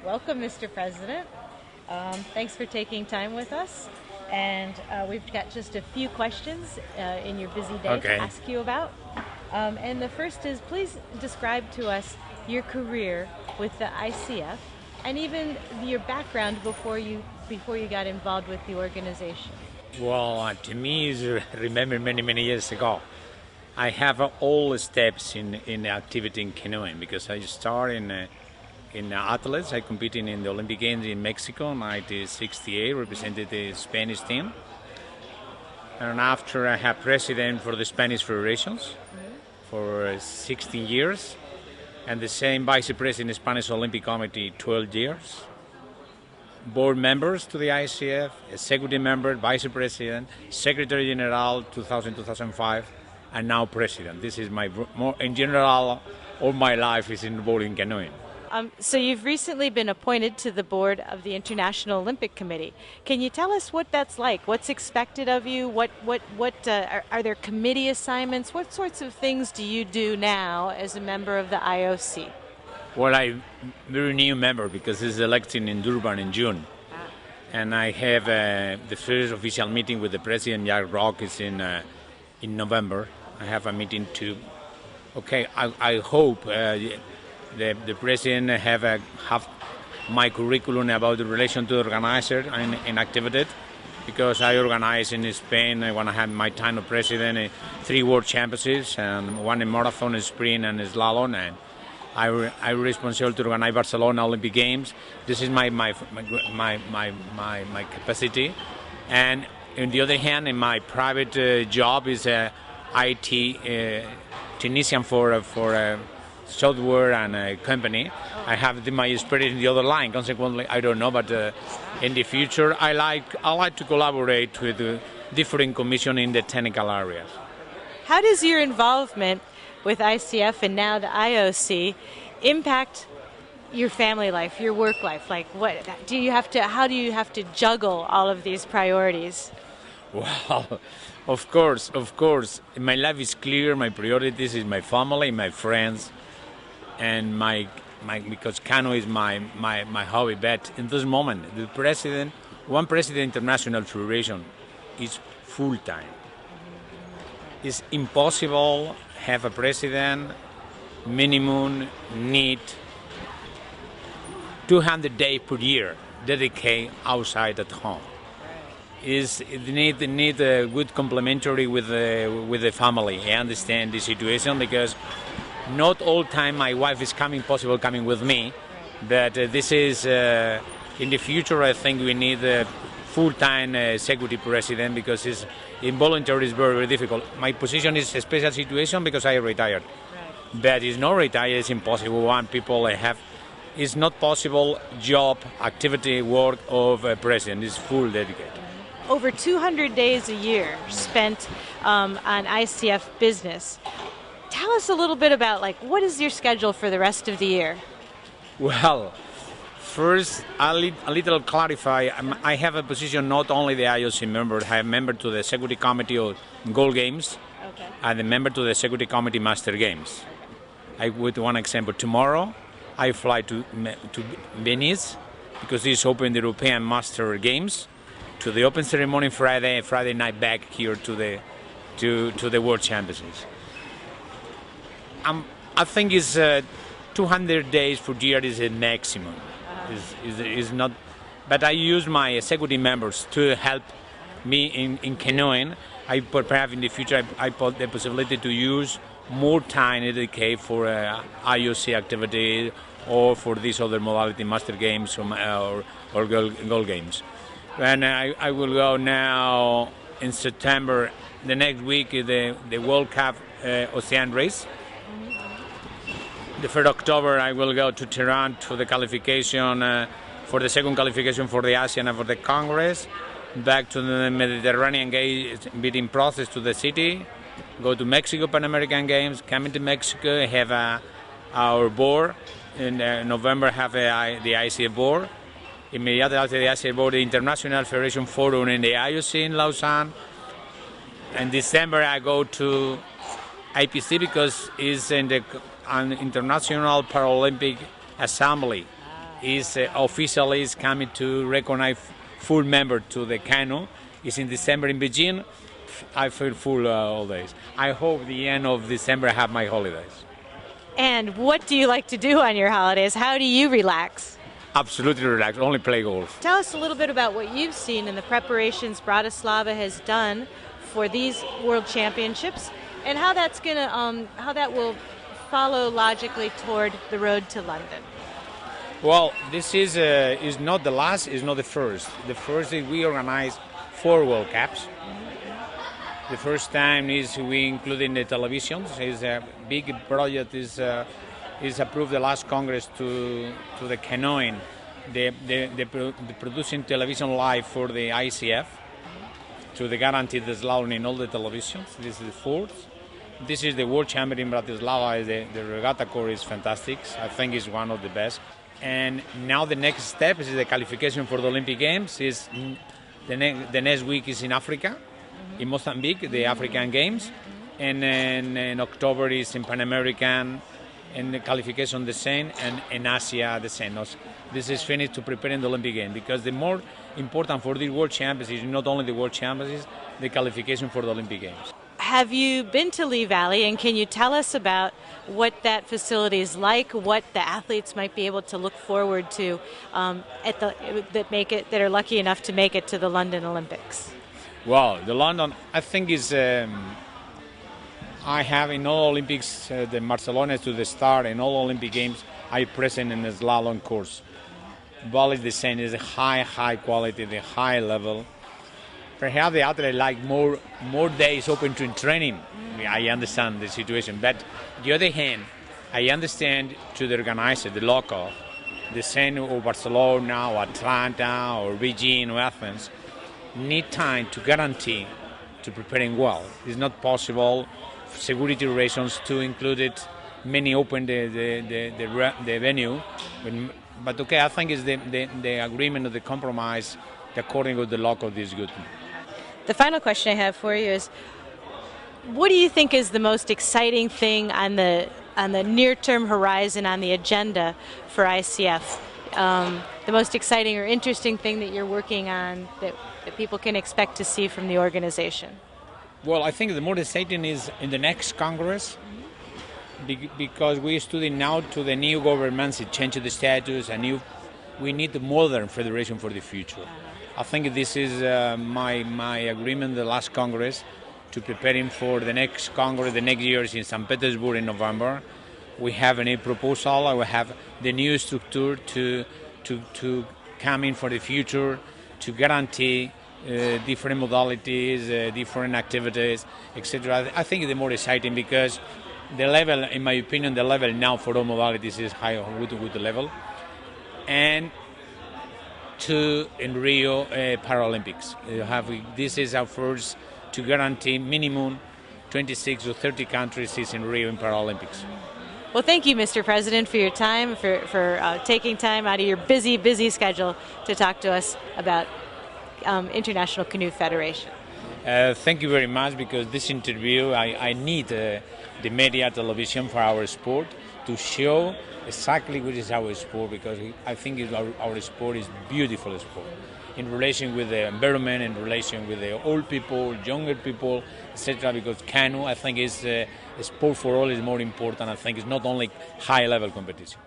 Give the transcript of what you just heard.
Welcome, Mr. President. Thanks for taking time with us. And we've got just a few questions in your busy day to ask you about. And the first is, please describe to us your career with the ICF and even your background before you got involved with the organization. Well, to me, remember many years ago, I have all the steps in activity in canoeing because I started in athletics. I competed in the Olympic Games in Mexico in 1968, represented the Spanish team. And after I have president for the Spanish federations for 16 years, and the same vice president in the Spanish Olympic Committee 12 years. Board members to the ICF, executive member, vice president, secretary general 2000-2005, and now president. This is in general, all my life is involved in canoeing. So you've recently been appointed to the board of the International Olympic Committee. Can you tell us what that's like? What's expected of you? Are there committee assignments? What sorts of things do you do now as a member of the IOC? Well, I'm a very new member because it's elected in Durban in June. And I have the first official meeting with the president, Jack Rock, is in November. I have a meeting too. Okay, I hope the president have my curriculum about the relation to the organizer and activity, because I organize in Spain. I want to have my time of president 3 world championships and 1 in marathon, in sprint, and slalom. And I'm responsible to organize Barcelona Olympic Games. This is my capacity. And on the other hand, in my private job is IT technician for software and a company. I have my experience in the other line. Consequently, I don't know, but in the future, I like to collaborate with different commissions in the technical areas. How does your involvement with ICF and now the IOC impact your family life, your work life? Like, how do you have to juggle all of these priorities? Well, of course. My life is clear. My priorities is my family, my friends, and because canoe is my hobby. But in this moment, one president international federation is full time. It's impossible have a president minimum need 200 days per year dedicated outside at home. It need a good complementary with the family. I understand the situation because not all time my wife is coming with me, but this is in the future. I think we need a full-time executive president because it's involuntary is very difficult. My position is a special situation because I retired, but it's not retired. It's impossible. One people have. It's not possible job, activity, work of a president. It's full dedicated. Over 200 days a year spent on ICF business. Tell us a little bit about what is your schedule for the rest of the year? Well, first, a little clarify. I have a position not only the IOC member. I am member to the Executive Committee of Gold Games. Okay. And a member to the Executive Committee Master Games. I would one example. Tomorrow, I fly to Venice because it's open the European Master Games. To the open ceremony Friday night back here to the World Championships. I think it's 200 days per year is a maximum. Is not, but I use my executive members to help me in canoeing. I prepare in the future. I put the possibility to use more time dedicated for IOC activity or for this other modality, Master Games or Gold Games. And I will go now in September, the next week, the World Cup Ocean Race. The 3rd October, I will go to Tehran to the qualification, for the second qualification for the ASEAN and for the Congress. Back to the Mediterranean bidding process to the city. Go to Mexico, Pan American Games, come into Mexico, have our board. In November, have the ICF board. Immediately after the ICF board, the International Federation Forum in the IOC in Lausanne. In December, I go to IPC because it's in the International Paralympic Assembly is officially is coming to recognize full member to the canoe. It's in December in Beijing. I feel full all days. I hope the end of December I have my holidays. And what do you like to do on your holidays? How do you relax? Absolutely relax, only play golf. Tell us a little bit about what you've seen in the preparations Bratislava has done for these World Championships, and how that's how that will follow logically toward the road to London. Well, this is not the last, is not the first. The first is we organize 4 World Cups. The first time is we include in the televisions. Is a big project. Is approved the last Congress to the canoeing, the producing television live for the ICF to the guarantee the slalom in all the televisions. This is the 4th. This is the World Champion in Bratislava. The regatta course is fantastic. I think it's one of the best. And now the next step is the qualification for the Olympic Games. Is the next week is in Africa. In Mozambique, the African Games, and in October is in Pan American, and the qualification the same, and in Asia the same. This is finished to preparing the Olympic Games, because the more important for the World Champions is not only the World Champions, the qualification for the Olympic Games. Have you been to Lee Valley, and can you tell us about what that facility is like, what the athletes might be able to look forward to that are lucky enough to make it to the London Olympics? Well, the London, I think is, I have in all Olympics, the Barcelona to the start, in all Olympic Games, I present in the slalom course. Ball is the same, is a high quality, the high level. Perhaps the athlete like more days open to training. I understand the situation, but on the other hand, I understand to the organizer, the local, the same of Barcelona or Atlanta or Beijing or Athens, need time to guarantee to preparing well. It's not possible, for security reasons, to include it. Many open the venue, but okay, I think it's the agreement of the compromise, according to the law of this good. The final question I have for you is, what do you think is the most exciting thing on the near-term horizon on the agenda for ICF? The most exciting or interesting thing that you're working on that people can expect to see from the organization? Well, I think the more exciting is in the next Congress, because we're studying now to the new governments, it changes the status, we need a modern federation for the future. I think this is my agreement the last Congress to preparing for the next Congress, the next year is in St. Petersburg in November. We have a new proposal, we have the new structure to come in for the future, to guarantee different modalities, different activities, etc. I think it's more exciting because the level, in my opinion, the level now for all modalities is high, good level. And in Rio Paralympics, this is our first to guarantee minimum 26 or 30 countries is in Rio in Paralympics. Well, thank you, Mr. President, for your time, for taking time out of your busy schedule to talk to us about International Canoe Federation. Thank you very much, because this interview, I need the media television for our sport to show exactly what is our sport, because I think our sport is beautiful sport in relation with the environment, in relation with the old people, younger people, etc. Because canoe, I think, is sport for all is more important. I think it's not only high-level competition.